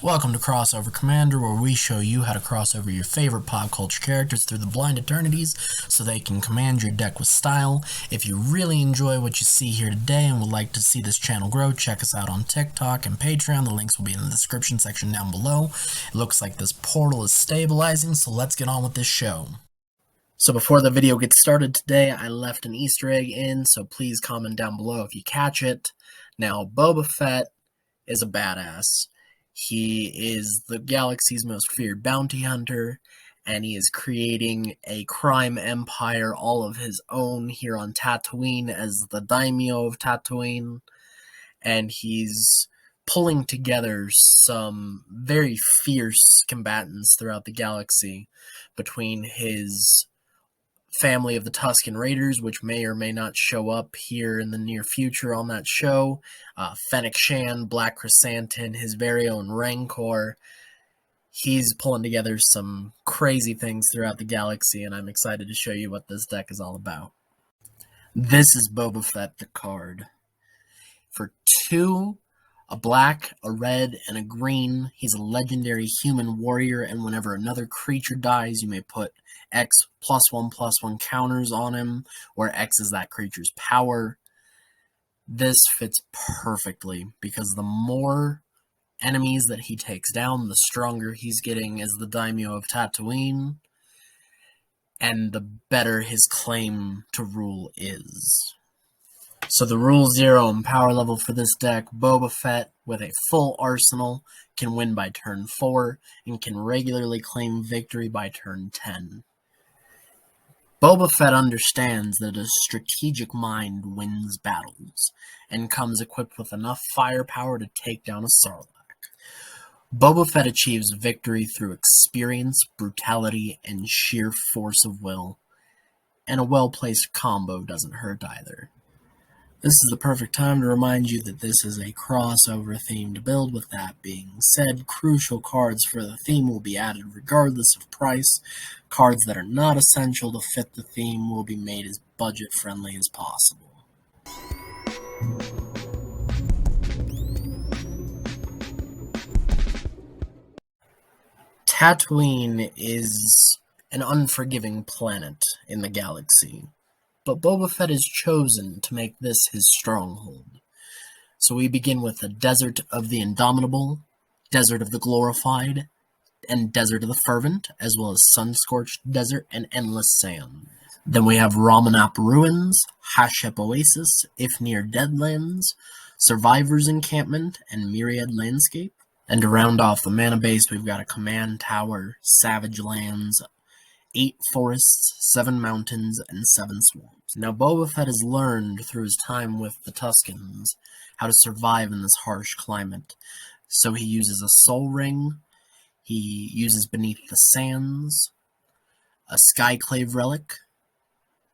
Welcome to Crossover Commander, where we show you how to cross over your favorite pop culture characters through the blind eternities so they can command your deck with style. If you really enjoy what you see here today and would like to see this channel grow, check us out on TikTok and Patreon. The links will be in the description section down below. It looks like this portal is stabilizing, so let's get on with this show. So before the video gets started today, I left an Easter egg in, so please comment down below if you catch it. Now, Boba Fett is a badass. He is the galaxy's most feared bounty hunter, and he is creating a crime empire all of his own here on Tatooine as the daimyo of Tatooine, and he's pulling together some very fierce combatants throughout the galaxy between his family of the Tusken Raiders, which may or may not show up here in the near future on that show, Fennec Shan, Black Chrysanthemum, his very own Rancor. He's pulling together some crazy things throughout the galaxy, and I'm excited to show you what this deck is all about. This is Boba Fett, the card. For 2, a black, a red, and a green, he's a legendary human warrior, and whenever another creature dies, you may put X +1/+1 counters on him, where X is that creature's power. This fits perfectly, because the more enemies that he takes down, the stronger he's getting as the daimyo of Tatooine, and the better his claim to rule is. So the rule 0 and power level for this deck, Boba Fett with a full arsenal can win by turn 4 and can regularly claim victory by turn 10. Boba Fett understands that a strategic mind wins battles and comes equipped with enough firepower to take down a Sarlacc. Boba Fett achieves victory through experience, brutality, and sheer force of will, and a well-placed combo doesn't hurt either. This is the perfect time to remind you that this is a crossover-themed build. With that being said, crucial cards for the theme will be added regardless of price. Cards that are not essential to fit the theme will be made as budget-friendly as possible. Tatooine is an unforgiving planet in the galaxy, but Boba Fett has chosen to make this his stronghold. So we begin with the Desert of the Indomitable, Desert of the Glorified, and Desert of the Fervent, as well as Sun-Scorched Desert and Endless Sand. Then we have Ramanap Ruins, Hashep Oasis, Ifnir Deadlands, Survivor's Encampment, and Myriad Landscape. And to round off the mana base, we've got a Command Tower, Savage Lands, 8 forests, 7 mountains, and 7 swamps. Now, Boba Fett has learned through his time with the Tuskens how to survive in this harsh climate. So he uses a Soul Ring, he uses Beneath the Sands, a Skyclave Relic,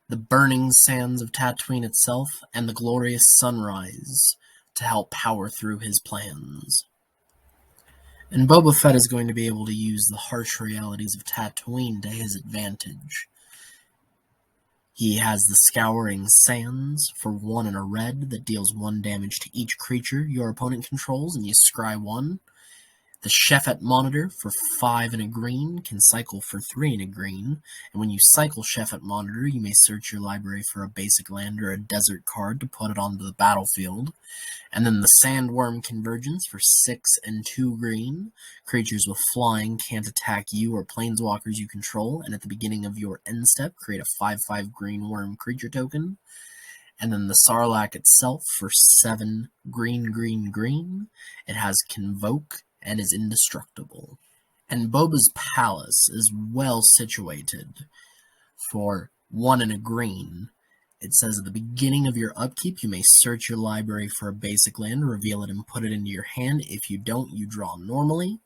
the Burning Sands of Tatooine itself, and the Glorious Sunrise to help power through his plans. And Boba Fett is going to be able to use the harsh realities of Tatooine to his advantage. He has the Scouring Sands for 1 and a red that deals 1 damage to each creature your opponent controls, and you scry 1. The Sheffet Monitor for 5 and a green can cycle for 3 and a green, and when you cycle Sheffet Monitor, you may search your library for a basic land or a desert card to put it onto the battlefield. And then the Sandworm Convergence for 6 and 2 green. Creatures with flying can't attack you or planeswalkers you control, and at the beginning of your end step, create a 5/5 green worm creature token. And then the Sarlacc itself for 7 green. It has Convoke and is indestructible. And Boba's Palace is well situated for 1 and a green. It says at the beginning of your upkeep, you may search your library for a basic land, reveal it, and put it into your hand. If you don't, you draw normally.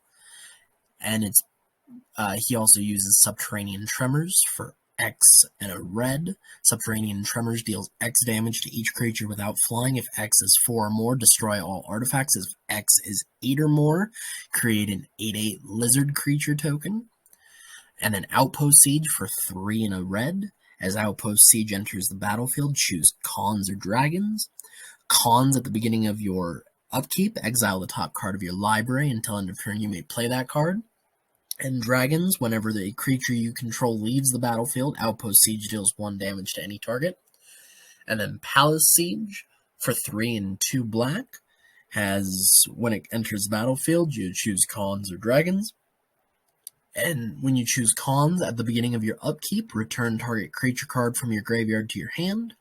And it's he also uses Subterranean Tremors for X and a red. Subterranean Tremors deals X damage to each creature without flying. If X is 4 or more, destroy all artifacts. If X is 8 or more, create an 8/8 lizard creature token. And then Outpost Siege for 3 and a red. As Outpost Siege enters the battlefield, choose Khans or Dragons. Khans at the beginning of your upkeep, exile the top card of your library. Until end of turn, you may play that card. And dragons, whenever the creature you control leaves the battlefield, Outpost Siege deals 1 damage to any target. And then Palace Siege, for 3 and 2 black, has, when it enters the battlefield, you choose Khans or dragons. And when you choose Khans, at the beginning of your upkeep, return target creature card from your graveyard to your hand.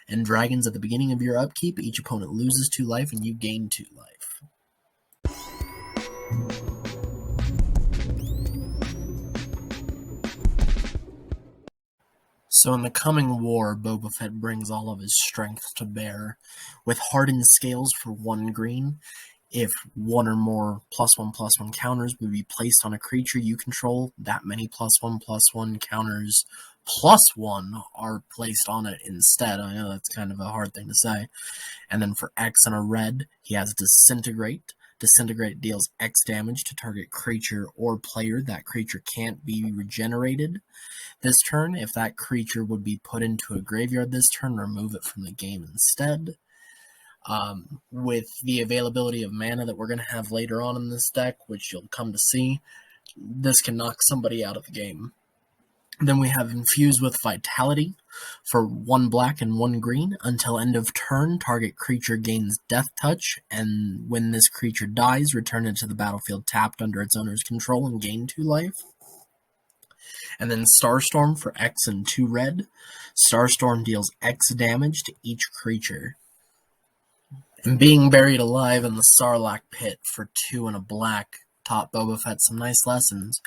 And dragons, at the beginning of your upkeep, each opponent loses 2 life and you gain 2 life. So in the coming war, Boba Fett brings all of his strength to bear. With hardened scales for 1 green, if 1 or more +1/+1 counters would be placed on a creature you control, that many +1/+1 counters +1 are placed on it instead. I know that's kind of a hard thing to say. And then for X and a red, he has Disintegrate. Disintegrate deals X damage to target creature or player. That creature can't be regenerated this turn. If that creature would be put into a graveyard this turn, remove it from the game instead. With the availability of mana that we're going to have later on in this deck, which you'll come to see, this can knock somebody out of the game. Then we have Infused with Vitality for 1 black and 1 green. Until end of turn, target creature gains Death Touch, and when this creature dies, return it to the battlefield tapped under its owner's control and gain 2 life. And then Starstorm for X and 2 red. Starstorm deals X damage to each creature. And Being Buried Alive in the Sarlacc Pit for 2 and a black taught Boba Fett some nice lessons.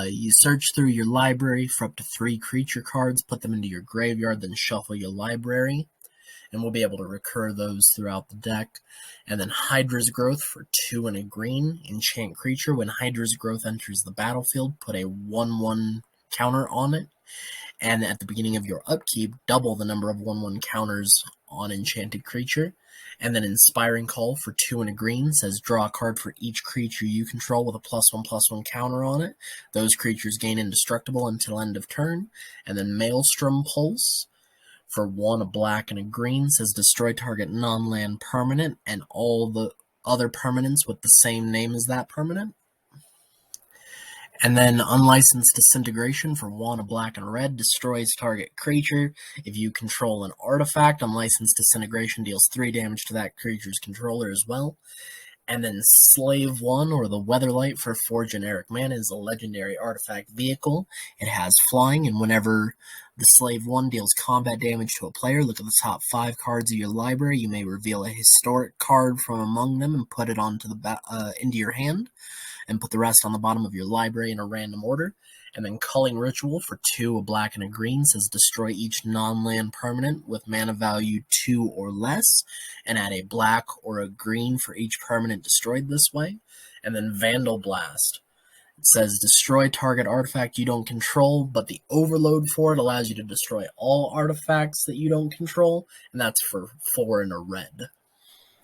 You search through your library for up to 3 creature cards, put them into your graveyard, then shuffle your library, and we'll be able to recur those throughout the deck. And then Hydra's Growth for 2 and a green. Enchant creature. When Hydra's Growth enters the battlefield, put a 1/1 counter on it. And at the beginning of your upkeep, double the number of 1/1 counters on enchanted creature. And then Inspiring Call for 2 and a green says draw a card for each creature you control with a +1/+1 counter on it. Those creatures gain indestructible until end of turn. And then Maelstrom Pulse for 1, a black and a green says destroy target non-land permanent and all the other permanents with the same name as that permanent. And then Unlicensed Disintegration for 1, a black and a red, destroys target creature. If you control an artifact, Unlicensed Disintegration deals 3 damage to that creature's controller as well. And then Slave 1, or the Weatherlight, for 4 generic mana, is a legendary artifact vehicle. It has flying, and whenever the Slave 1 deals combat damage to a player, look at the top 5 cards of your library. You may reveal a historic card from among them and put it onto into your hand, and put the rest on the bottom of your library in a random order. And then Culling Ritual for 2, a black and a green, says destroy each non-land permanent with mana value 2 or less, and add a black or a green for each permanent destroyed this way. And then Vandal Blast. It says destroy target artifact you don't control, but the overload for it allows you to destroy all artifacts that you don't control, and that's for 4 and a red.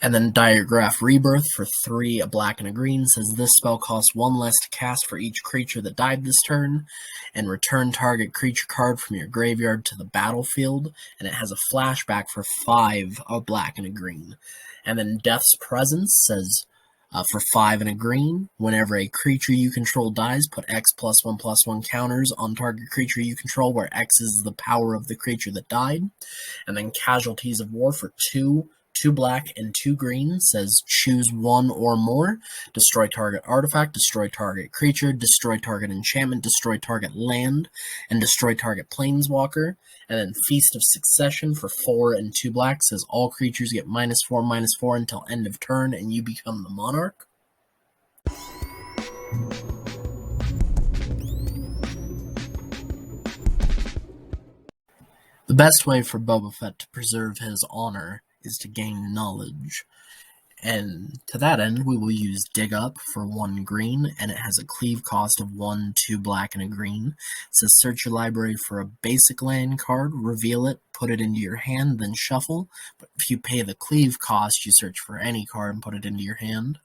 And then Diregraph Rebirth for 3, a black and a green, says this spell costs 1 less to cast for each creature that died this turn, and return target creature card from your graveyard to the battlefield, and it has a flashback for 5, a black and a green. And then Death's Presence says for 5 and a green, whenever a creature you control dies, put X +1/+1 counters on target creature you control, where X is the power of the creature that died. And then Casualties of War for 2 black and 2 green, says choose 1 or more, destroy target artifact, destroy target creature, destroy target enchantment, destroy target land, and destroy target planeswalker. And then Feast of Succession for 4 and 2 black, says all creatures get -4/-4 until end of turn, and you become the monarch. The best way for Boba Fett to preserve his honor is to gain knowledge. And to that end, we will use Dig Up for 1 green, and it has a cleave cost of 1, 2 black, and a green. It says search your library for a basic land card, reveal it, put it into your hand, then shuffle. But if you pay the cleave cost, you search for any card and put it into your hand.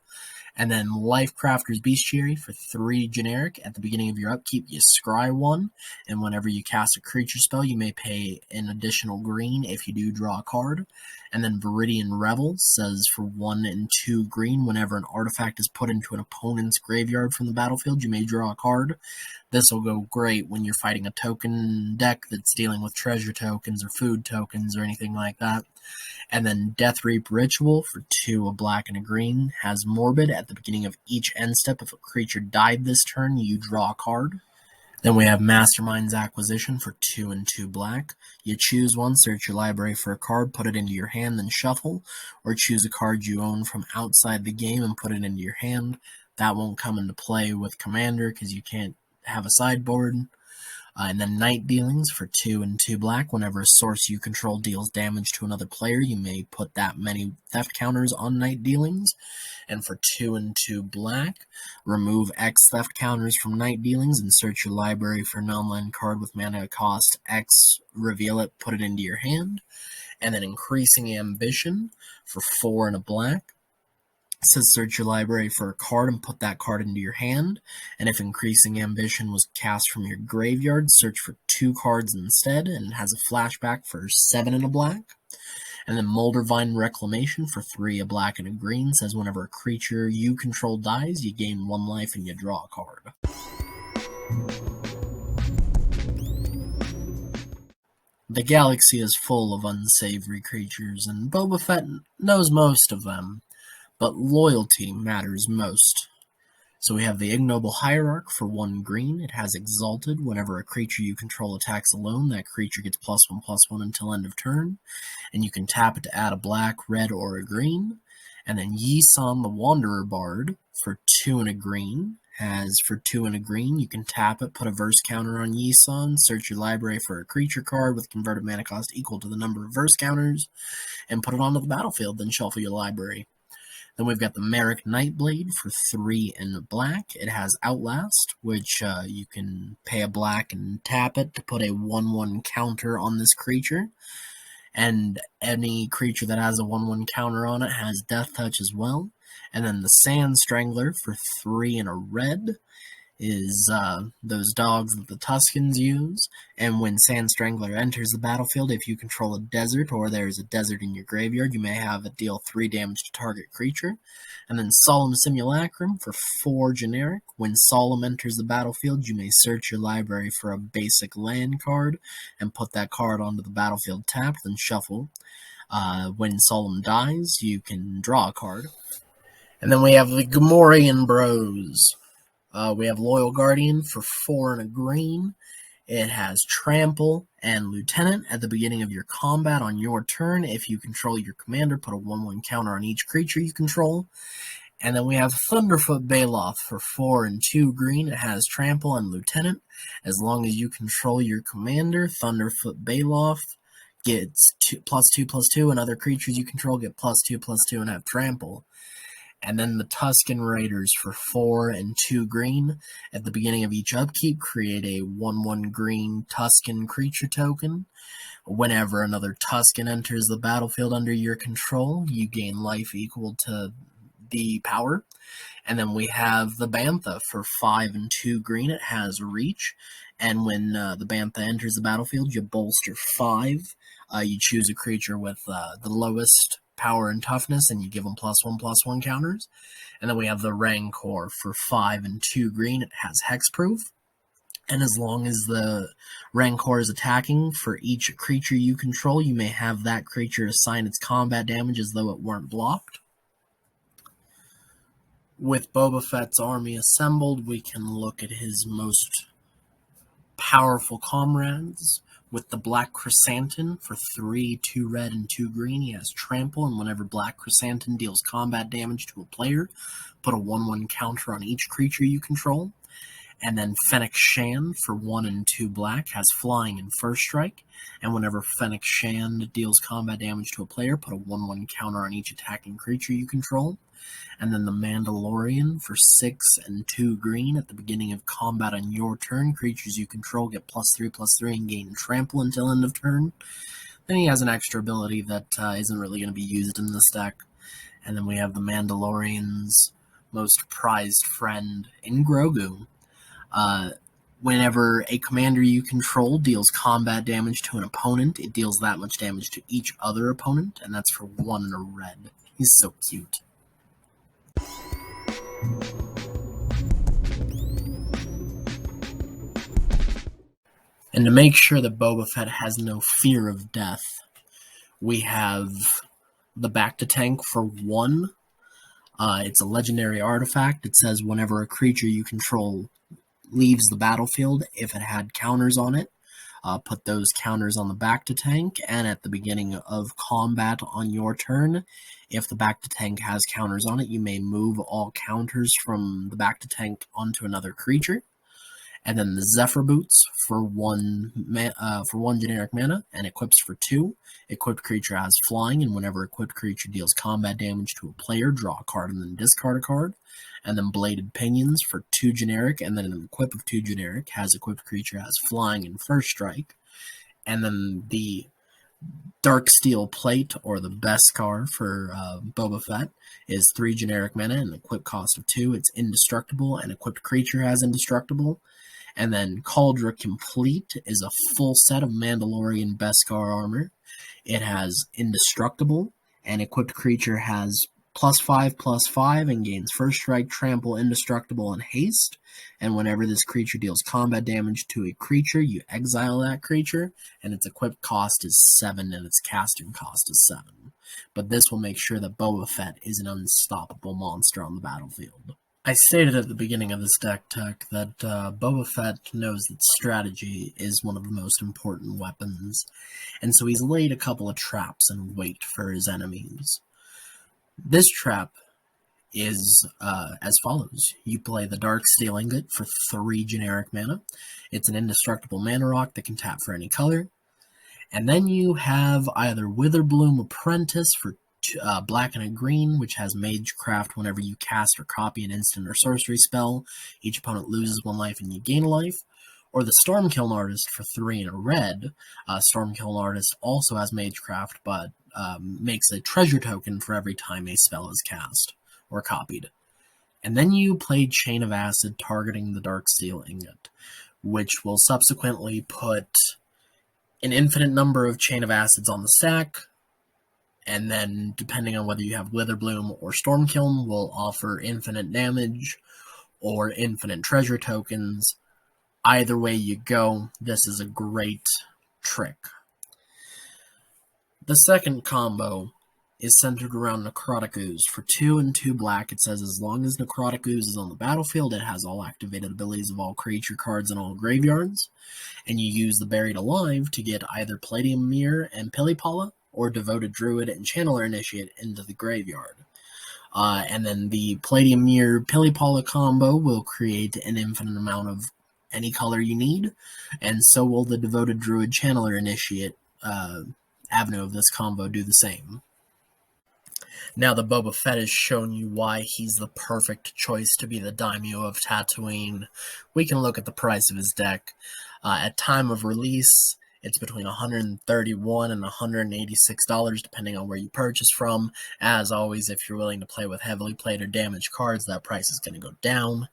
And then Lifecrafter's Bestiary for 3 generic. At the beginning of your upkeep, you scry 1, and whenever you cast a creature spell, you may pay an additional green if you do draw a card. And then Viridian Revel says for 1 and 2 green, whenever an artifact is put into an opponent's graveyard from the battlefield, you may draw a card. This will go great when you're fighting a token deck that's dealing with treasure tokens or food tokens or anything like that. And then Deathreap Ritual for 2, a black and a green, has Morbid. At the beginning of each end step, if a creature died this turn, you draw a card. Then we have Masterminds Acquisition for 2 and 2 black. You choose one, search your library for a card, put it into your hand, then shuffle, or choose a card you own from outside the game and put it into your hand. That won't come into play with Commander because you can't have a sideboard. And then Night Dealings for 2 and 2 black. Whenever a source you control deals damage to another player, you may put that many theft counters on Night Dealings. And for 2 and 2 black, remove X theft counters from Night Dealings and search your library for an online card with mana cost X, reveal it, put it into your hand. And then Increasing Ambition for 4 and a black. It says search your library for a card and put that card into your hand. And if Increasing Ambition was cast from your graveyard, search for 2 cards instead, and it has a flashback for 7 and a black. And then Moldervine Reclamation for 3, a black and a green, says whenever a creature you control dies, you gain 1 life and you draw a card. The galaxy is full of unsavory creatures, and Boba Fett knows most of them. But loyalty matters most. So we have the Ignoble Hierarch for 1 green. It has Exalted. Whenever a creature you control attacks alone, that creature gets +1/+1 until end of turn. And you can tap it to add a black, red, or a green. And then Yisan the Wanderer Bard for 2 and a green. Has for 2 and a green, you can tap it, put a verse counter on Yisan, search your library for a creature card with converted mana cost equal to the number of verse counters, and put it onto the battlefield, then shuffle your library. Then we've got the Merrick Nightblade for 3 and black. It has Outlast, which you can pay a black and tap it to put a 1/1 counter on this creature. And any creature that has a 1/1 counter on it has Death Touch as well. And then the Sand Strangler for 3 and a red is those dogs that the Tuscans use. And when Sand Strangler enters the battlefield, if you control a desert or there's a desert in your graveyard, you may have it deal 3 damage to target creature. And then Solemn Simulacrum for 4 generic. When Solemn enters the battlefield, you may search your library for a basic land card and put that card onto the battlefield tapped, then shuffle. When Solemn dies, you can draw a card. And then we have the Gamorrean Bros. We have Loyal Guardian for 4 and a green. It has Trample and Lieutenant. At the beginning of your combat on your turn, if you control your commander, put a 1/1 counter on each creature you control. And then we have Thunderfoot Baloth for 4 and 2 green. It has Trample and Lieutenant. As long as you control your commander, Thunderfoot Baloth gets +2/+2, and other creatures you control get +2/+2 and have Trample. And then the Tuscan Raiders for 4 and 2 green. At the beginning of each upkeep, create a 1/1 green Tuscan creature token. Whenever another Tuscan enters the battlefield under your control, you gain life equal to the power. And then we have the Bantha for 5 and 2 green. It has Reach. And when the Bantha enters the battlefield, you bolster 5. You choose a creature with the lowest power and toughness, and you give them +1/+1 counters. And then we have the Rancor for 5 and 2 green. It has Hexproof. And as long as the Rancor is attacking, for each creature you control, you may have that creature assign its combat damage as though it weren't blocked. With Boba Fett's army assembled, we can look at his most powerful comrades. With the Black Chrysanthemum for 3, 2 red, and 2 green, he has Trample, and whenever Black Chrysanthemum deals combat damage to a player, put a 1/1 counter on each creature you control. And then Fennec Shand for 1 and 2 black has Flying and First Strike, and whenever Fennec Shand deals combat damage to a player, put a 1/1 counter on each attacking creature you control. And then the Mandalorian for 6 and 2 green. At the beginning of combat on your turn, creatures you control get +3/+3 and gain Trample until end of turn. Then he has an extra ability that isn't really going to be used in this deck. And then we have the Mandalorian's most prized friend in Grogu. Whenever a commander you control deals combat damage to an opponent, it deals that much damage to each other opponent, and that's for 1 in a red. He's so cute. And to make sure that Boba Fett has no fear of death, we have the Back to Tank for 1. It's a legendary artifact. It says whenever a creature you control leaves the battlefield, if it had counters on it, put those counters on the Back to Tank, and at the beginning of combat on your turn, if the Back to Tank has counters on it, you may move all counters from the Back to Tank onto another creature. And then the Zephyr Boots for 1 generic mana, and equips for 2. Equipped creature has flying, and whenever equipped creature deals combat damage to a player, draw a card and then discard a card. And then Bladed Pinions for 2 generic, and then an equip of 2 generic, has equipped creature has flying and first strike. And then the Darksteel Plate, or the Beskar for Boba Fett, is 3 generic mana and equip cost of 2. It's indestructible, and equipped creature has indestructible. And then Cauldron Complete is a full set of Mandalorian Beskar armor. It has indestructible, and equipped creature has +5/+5 and gains first strike, trample, indestructible, and haste. And whenever this creature deals combat damage to a creature, you exile that creature, and its equipped cost is 7 and its casting cost is 7. But this will make sure that Boba Fett is an unstoppable monster on the battlefield. I stated at the beginning of this deck tech that Boba Fett knows that strategy is one of the most important weapons, and so he's laid a couple of traps in wait for his enemies. This trap is as follows. You play the Darksteel Ingot for 3 generic mana. It's an indestructible mana rock that can tap for any color. And then you have either Witherbloom Apprentice for black and a green, which has Magecraft. Whenever you cast or copy an instant or sorcery spell, each opponent loses 1 life and you gain a life. Or the Stormkiln Artist for 3 in a red. Stormkiln Artist also has Magecraft, but makes a treasure token for every time a spell is cast or copied. And then you play Chain of Acid targeting the Darksteel Ingot, which will subsequently put an infinite number of Chain of Acids on the stack, and then depending on whether you have Witherbloom or Stormkiln, will offer infinite damage or infinite treasure tokens. Either way you go, this is a great trick. The second combo is centered around Necrotic Ooze. For 2 and 2 black, it says as long as Necrotic Ooze is on the battlefield, it has all activated abilities of all creature cards in all graveyards, and you use the Buried Alive to get either Palladium Mirror and Pilipala, or Devoted Druid and Channeler Initiate into the graveyard. And then the Palladium Mirror Pilipala combo will create an infinite amount of any color you need, and so will the Devoted Druid Channeler Initiate avenue of this combo do the same. Now that Boba Fett has shown you why he's the perfect choice to be the daimyo of Tatooine, we can look at the price of his deck. At time of release, it's between $131 and $186, depending on where you purchase from. As always, if you're willing to play with heavily played or damaged cards, that price is going to go down.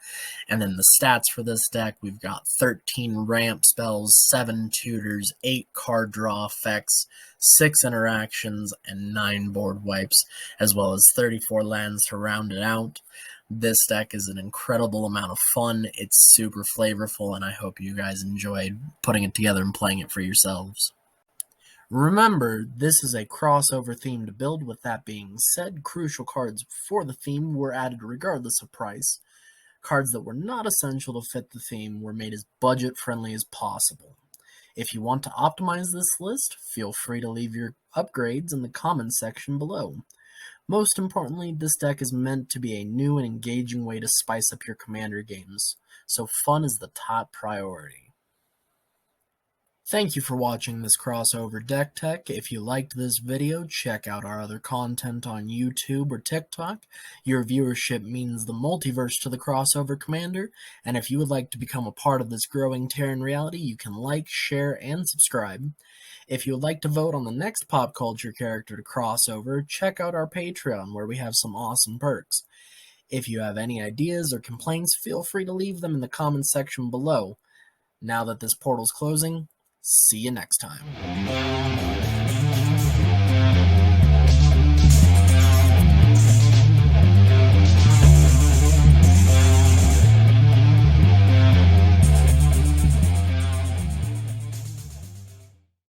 And then the stats for this deck, we've got 13 ramp spells, 7 tutors, 8 card draw effects, 6 interactions, and 9 board wipes, as well as 34 lands to round it out. This deck is an incredible amount of fun. It's super flavorful, and I hope you guys enjoyed putting it together and playing it for yourselves. Remember, this is a crossover themed build. With that being said, crucial cards for the theme were added regardless of price. Cards that were not essential to fit the theme were made as budget-friendly as possible. If you want to optimize this list, feel free to leave your upgrades in the comments section below. Most importantly, this deck is meant to be a new and engaging way to spice up your Commander games, so fun is the top priority. Thank you for watching this crossover deck tech. If you liked this video, check out our other content on YouTube or TikTok. Your viewership means the multiverse to the crossover Commander, and if you would like to become a part of this growing Terran reality, you can like, share, and subscribe. If you would like to vote on the next pop culture character to cross over, check out our Patreon where we have some awesome perks. If you have any ideas or complaints, feel free to leave them in the comments section below. Now that this portal's closing, see you next time.